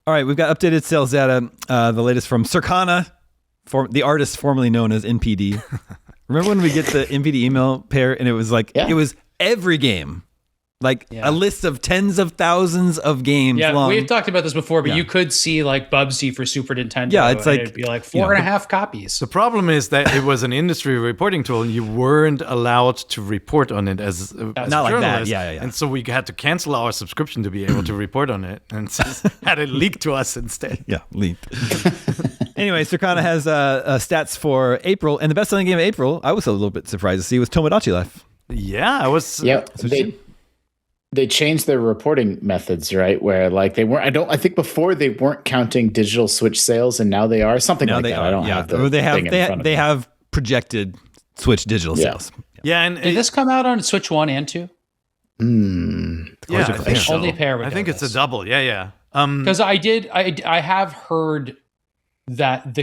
All right, we've got updated sales data. The latest from Circana, the artist formerly known as NPD. Remember when we get the NPD email pair and it was like, it was every game. Like a list of tens of thousands of games long. We've talked about this before, but you could see like Bubsy for Super Nintendo. Yeah, it's like, it'd be like 4.5 copies. The problem is that it was an industry reporting tool and you weren't allowed to report on it as a not journalist. like that. Yeah. And so we had to cancel our subscription to be able to report on it and had it leaked to us instead. Yeah, leaked. Anyway, Circana has stats for April, and the best-selling game of April, I was a little bit surprised to see, was Tomodachi Life. Yeah, I was. They changed their reporting methods, right? Where like they weren't. I think before they weren't counting digital Switch sales, and now they are something now like they that. Are. I don't have the they have projected Switch digital sales. Yeah, and did this come out on Switch 1 and 2? Yeah, I think so. Only pair. I think it's a double. Yeah. Because I have heard that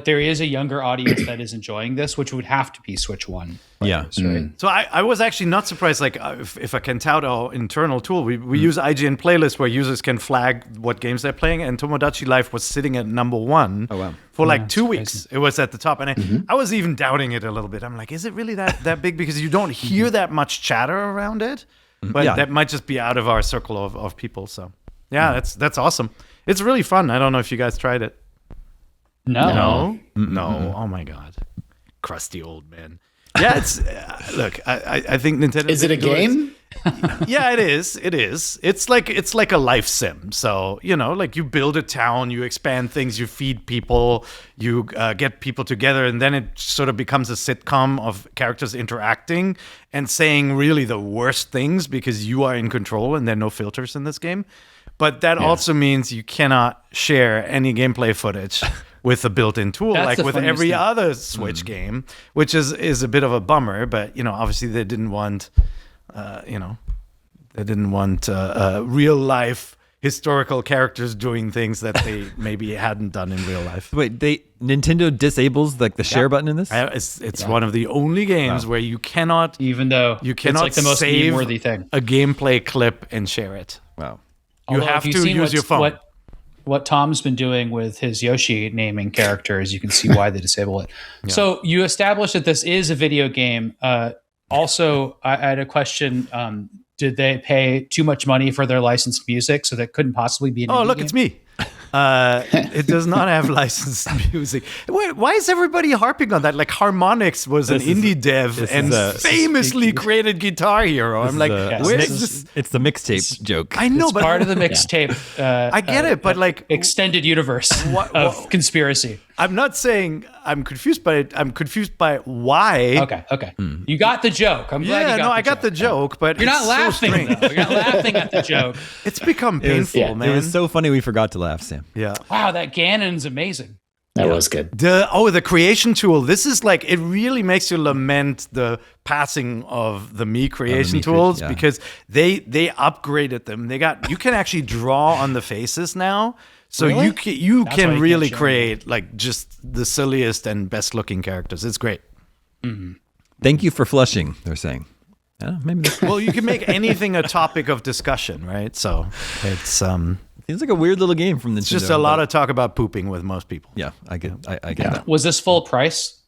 there is a younger audience that is enjoying this, which would have to be Switch 1 players, right? So I was actually not surprised. Like if I can tout our internal tool, we use IGN playlists where users can flag what games they're playing, and Tomodachi Life was sitting at number 1 for like 2 weeks. It was at the top, and I was even doubting it a little bit. I'm like, is it really that big? Because you don't hear that much chatter around it, but that might just be out of our circle of people. So yeah, that's awesome. It's really fun. I don't know if you guys tried it. No. Oh my God, crusty old man. Yeah, it's look. I think Nintendo. Is it a game? Yeah, it is. It is. It's like a life sim. So like you build a town, you expand things, you feed people, you get people together, and then it sort of becomes a sitcom of characters interacting and saying really the worst things because you are in control and there are no filters in this game. But that also means you cannot share any gameplay footage with a built-in tool, like with every other Switch game, which is a bit of a bummer. But obviously they didn't want, real life historical characters doing things that they maybe hadn't done in real life. Wait, Nintendo disables like the share button in this? It's one of the only games where you cannot, even though you cannot it's like the most save meme-worthy thing, a gameplay clip and share it. Wow. You have to use your phone. What Tom's been doing with his Yoshi naming characters, you can see why they disable it. Yeah. So you established that this is a video game. Also, I had a question. Did they pay too much money for their licensed music so that couldn't possibly be an indie game? It's me. It does not have licensed music. Why is everybody harping on that? Like Harmonix was an indie dev and famously created Guitar Hero. I'm like, where's this? It's the mixtape joke. I know, it's but part of the mixtape. I get it, but like extended universe of conspiracy. I'm not saying I'm confused by it. I'm confused by why. Okay. You got the joke. I'm glad you got I got the joke, but you're not laughing though. You're not laughing at the joke. It's become painful, man. It was so funny we forgot to laugh, Sam. Yeah. Wow, that Ganon's amazing. That was good. The creation tool. This is like, it really makes you lament the passing of the Mii creation tools because they upgraded them. You can actually draw on the faces now. So you can really create like just the silliest and best looking characters. It's great. Mm-hmm. Thank you for flushing, they're saying. Maybe well, you can make anything a topic of discussion, right? So it's seems like a weird little game from Nintendo. It's just a lot of talk about pooping with most people. Yeah, I get that. Was this full price?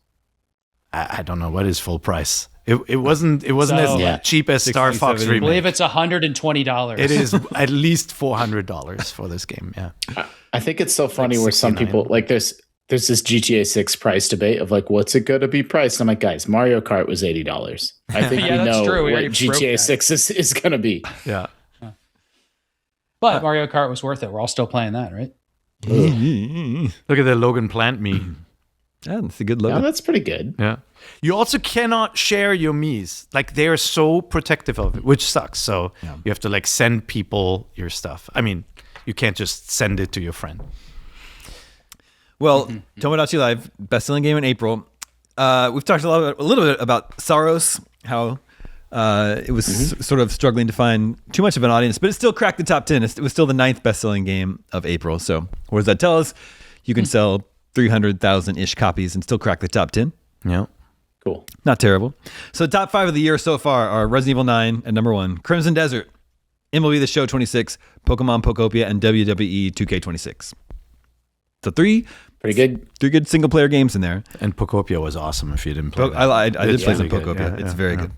I don't know what is full price. It wasn't as cheap as Star Fox Remake. I believe it's $120. It is at least $400 for this game. Yeah, I think it's so funny where some people like there's this GTA 6 price debate of like what's it going to be priced. I'm like, guys, Mario Kart was $80. I think we know what GTA 6 is going to be. Yeah, but Mario Kart was worth it. We're all still playing that, right? Look at the Logan Plant Mii. Yeah, that's a good logo. Yeah, that's pretty good. Yeah. You also cannot share your Miis. Like, they are so protective of it, which sucks. So you have to like send people your stuff. I mean, you can't just send it to your friend. Well, Tomodachi Life, best-selling game in April. We've talked a little bit about Saros, how it was sort of struggling to find too much of an audience, but it still cracked the top 10. It was still the 9th best-selling game of April. So what does that tell us? You can sell 300,000-ish copies and still crack the top 10. Yeah. Cool. Not terrible. So the top 5 of the year so far are Resident Evil 9 at number 1, Crimson Desert MLB The Show 26, Pokemon Pokopia, and WWE 2K26. So three good single player games in there. And Pokopia was awesome if you didn't play that. I did play some really Pokopia. It's very good.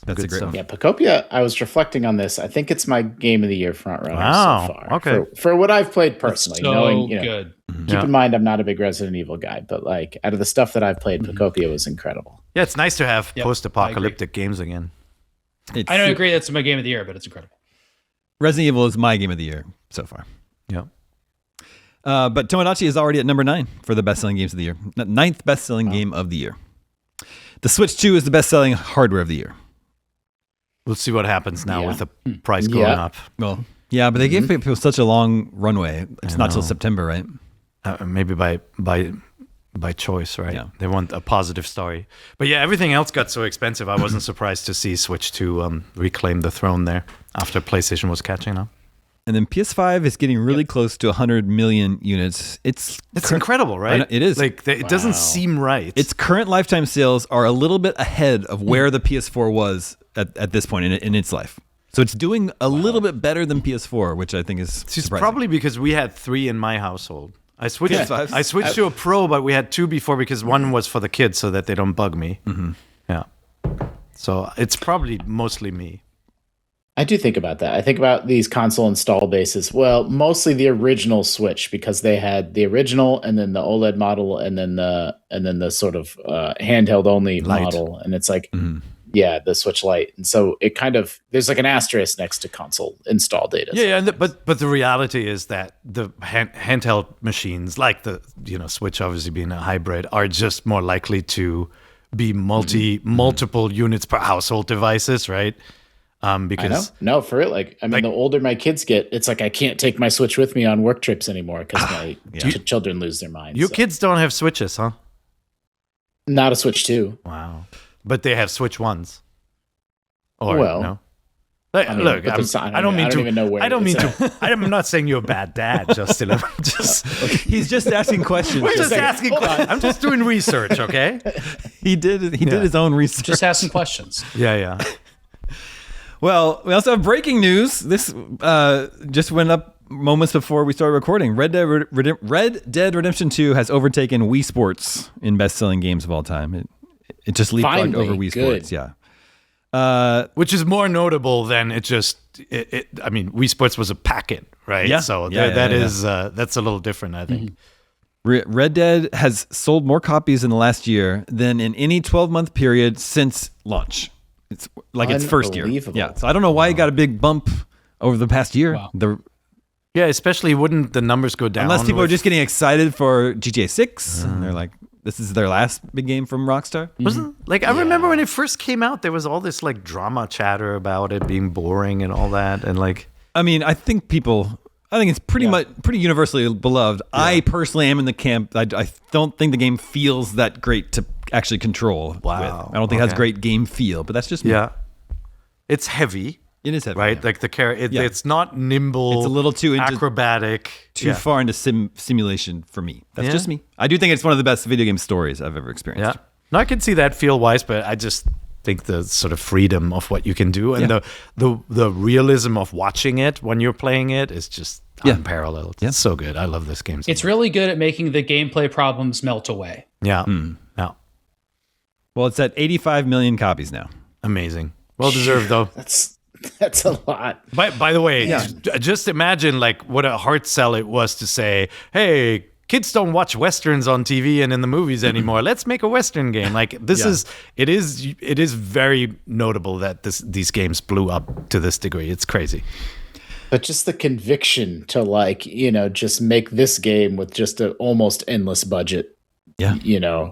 That's a great one. Yeah, Pokopia, I was reflecting on this. I think it's my game of the year front runner so far. Okay. For what I've played personally. So knowing, good. Keep in mind, I'm not a big Resident Evil guy, but like out of the stuff that I've played, Pokopia was incredible. Yeah, it's nice to have post-apocalyptic games again. I don't agree that's my game of the year, but it's incredible. Resident Evil is my game of the year so far. Yeah. But Tomodachi is already at number 9 for the best-selling games of the year. 9th best-selling game of the year. The Switch 2 is the best-selling hardware of the year. We'll see what happens now with the price going up. Well, yeah, but they gave people such a long runway. It's not till September, right? Maybe by choice, right? Yeah. They want a positive story. But yeah, everything else got so expensive. I wasn't surprised to see Switch 2 reclaim the throne there after PlayStation was catching up. And then PS5 is getting really close to 100 million units. It's incredible, right? It is. Like it doesn't seem right. Its current lifetime sales are a little bit ahead of where the PS4 was at this point in its life. So it's doing a little bit better than PS4, which I think is It's surprising. probably because we had 3 in my household. I switched PS5s? to a Pro, but we had 2 before because one was for the kids so that they don't bug me. Mm-hmm. Yeah. So it's probably mostly me. I do think about that. I think about these console install bases. Well, mostly the original Switch because they had the original and then the OLED model and then the sort of handheld only model. And it's like, the Switch Lite. And so it kind of there's like an asterisk next to console install data. Yeah, but the reality is that the handheld machines, like the Switch obviously being a hybrid, are just more likely to be multiple units per household devices, right? Because no, for it, the older my kids get, it's like I can't take my Switch with me on work trips anymore because my children lose their minds. Your kids don't have Switches, huh? Not a Switch 2. Wow, but they have Switch 1s. Or no. Look, I don't mean to. I'm not saying you're a bad dad, Justin. He's just asking questions. We're just asking questions. I'm just doing research, okay? He did his own research. Just asking questions. Yeah. Well, we also have breaking news. This just went up moments before we started recording. Red Dead Redemption 2 has overtaken Wii Sports in best-selling games of all time. It just leapfrogged over Wii Sports. Yeah. Which is more notable than I mean, Wii Sports was a packet, right? Yeah. So that's a little different, I think. Red Dead has sold more copies in the last year than in any 12-month period since launch. It's like its first year. Yeah. So I don't know why it got a big bump over the past year. Wow. Yeah, especially wouldn't the numbers go down? Unless people are just getting excited for GTA 6 and they're like, this is their last big game from Rockstar. I remember when it first came out, there was all this like drama chatter about it being boring and all that. And I mean, I think it's pretty universally beloved. Yeah. I personally am in the camp. I don't think the game feels that great to actually control. Wow. I don't think it has great game feel, but that's just me. Yeah. It's heavy. It is heavy. Right? Yeah. Like the character, it's not nimble. It's a little too acrobatic. Too far into simulation for me. That's just me. I do think it's one of the best video game stories I've ever experienced. Yeah. No, I can see that feel-wise, but I just think the sort of freedom of what you can do and the realism of watching it when you're playing it is just unparalleled. It's so good. I love this game. It's really good at making the gameplay problems melt away. Yeah. Yeah. Well, it's at 85 million copies now. Amazing. Well deserved, though. That's a lot. By the way, just imagine what a hard sell it was to say, hey, kids don't watch Westerns on TV and in the movies anymore. Let's make a Western game. It is very notable that these games blew up to this degree. It's crazy. But just the conviction to just make this game with just an almost endless budget. Yeah.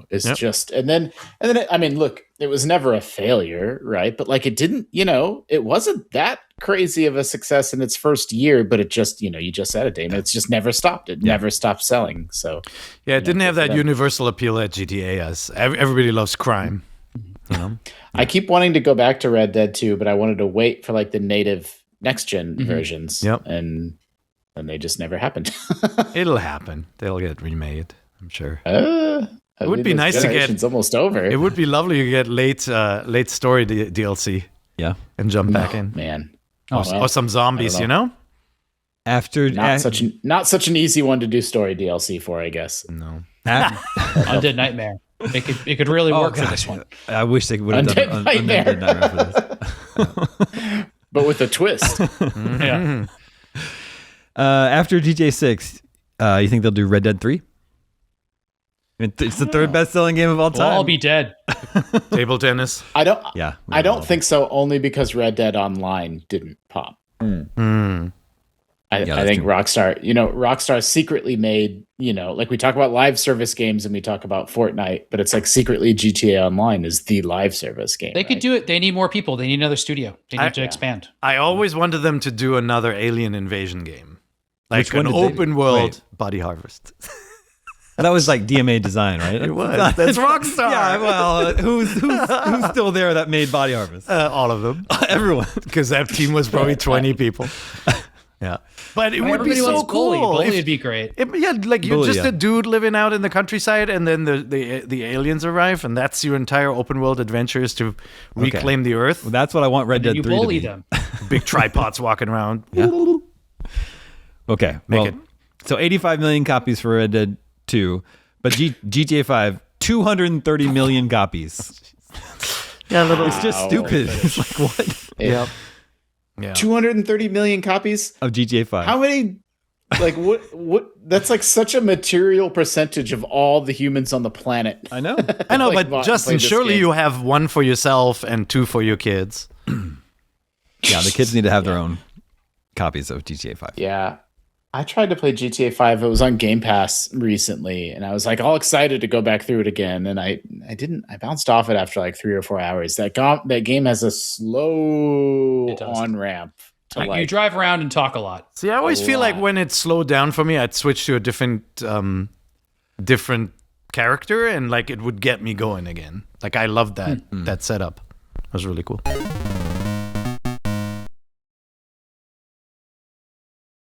It's just, and then, I mean, look, it was never a failure, right? But it didn't, it wasn't that crazy of a success in its first year, but it just, you just said it, Damon. It's just never stopped. It never stopped selling. So, it didn't have that universal appeal that GTA has. Everybody loves crime. I keep wanting to go back to Red Dead 2, but I wanted to wait for the native next gen versions. Yep. And they just never happened. It'll happen. They'll get remade, I'm sure. It would be nice to get. It's almost over. It would be lovely to get late story DLC. Yeah, and jump back in. Man, or some zombies, you know? After not such an easy one to do story DLC for, I guess. No. Undead Nightmare. It could really work for this one. I wish they would have done Undead Nightmare for this. But with a twist. Yeah. After GTA 6, you think they'll do Red Dead 3? It's the third best-selling game of all time. We'll all be dead. Table tennis. I don't think so, only because Red Dead Online didn't pop. I think Rockstar secretly made, like we talk about live service games and we talk about Fortnite, but it's like secretly GTA Online is the live service game. They could do it. They need more people. They need another studio. They need to expand. I always wanted them to do another alien invasion game. Like an open world Body Harvest. That was like DMA Design, right? It was. That's Rockstar. Yeah, well, who's still there that made Body Harvest? All of them. Everyone. Because that team was probably 20 people. Yeah. But it would be so cool. Bully would be great. Like you're just a dude living out in the countryside, and then the aliens arrive, and that's your entire open world adventure is to reclaim the Earth. Well, that's what I want Red Dead 3 to be. You bully them. Big tripods walking around. Yeah. Okay. So 85 million copies for Red Dead 2, but GTA 5, 230 million copies. It's just stupid. It's like, what? Yeah. 230 million copies of GTA 5. How many? Like what? That's like such a material percentage of all the humans on the planet. I know, like, but Justin, surely you have one for yourself and two for your kids. Yeah, the kids need to have their own copies of GTA 5. Yeah. I tried to play GTA 5. It was on Game Pass recently, and I was like all excited to go back through it again. And I didn't. I bounced off it after like 3 or 4 hours. That game has a slow on ramp. You drive around and talk a lot. See, I always feel like when it slowed down for me, I'd switch to a different character, and like it would get me going again. Like I loved that setup. It was really cool.